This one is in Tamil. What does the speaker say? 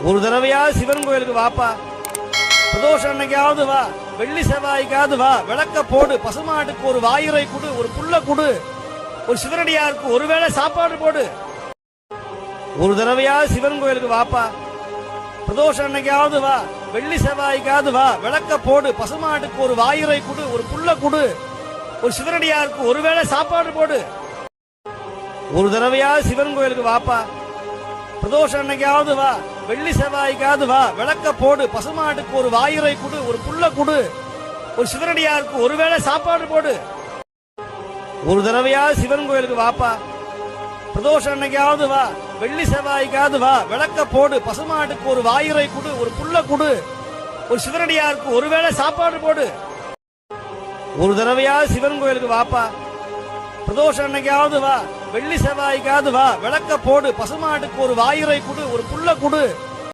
ஒரு தடவையா சிவன் கோயிலுக்கு வாப்பா. பிரதோஷம் அன்னைக்காவது வா, வெள்ளி செவ்வாய்க்காவது வா, விளக்க போடு, பசுமாட்டுக்கு ஒரு வாயுரை கொடு, ஒரு புல்ல கொடு, ஒரு சிவனடியாருக்கு ஒருவேளை சாப்பாடு போடு. ஒரு தடவையா சிவன் கோயிலுக்கு வாப்பா. பிரதோஷம் அன்னைக்காவது வா, வெள்ளி செவ்வாய்க்காவது வா, விளக்க போடு, பசுமாட்டுக்கு ஒரு வாயுரை கொடு, ஒரு புல்ல கொடு, ஒரு சிவனடியாருக்கு ஒருவேளை சாப்பாடு போடு. ஒரு தடவையா சிவன் கோயிலுக்கு வாப்பா. பிரதோஷம் அன்னைக்காவது வா, வெள்ளி செவ்வாய்க்காவது வா, விளக்க போடு, பசுமாட்டுக்கு ஒரு வாயுரை கொடு, ஒரு புல்ல கொடு, ஒரு சிவனடியாருக்கு ஒருவேளை சாப்பாடு போடு. ஒரு தடவையா சிவன் கோயிலுக்கு வாப்பா. பிரதோஷம் அன்னைக்காவது வா, வெள்ளி செவ்வாய்க்காவது வா, விளக்க போடு, பசுமாட்டுக்கு ஒரு வாயுரை கொடு, ஒரு புல்ல கொடு, ஒரு சிவனடியாருக்கு ஒருவேளை சாப்பாடு போடு. ஒரு தடவையா சிவன் கோயிலுக்கு வாப்பா. பிரதோஷம் அன்னைக்காவது வா, வெள்ளி செவ்வாய்க்காவது வா, விளக்க போடு, பசுமாட்டுக்கு ஒரு வாயுரை கொடு, ஒரு புல்ல கொடு,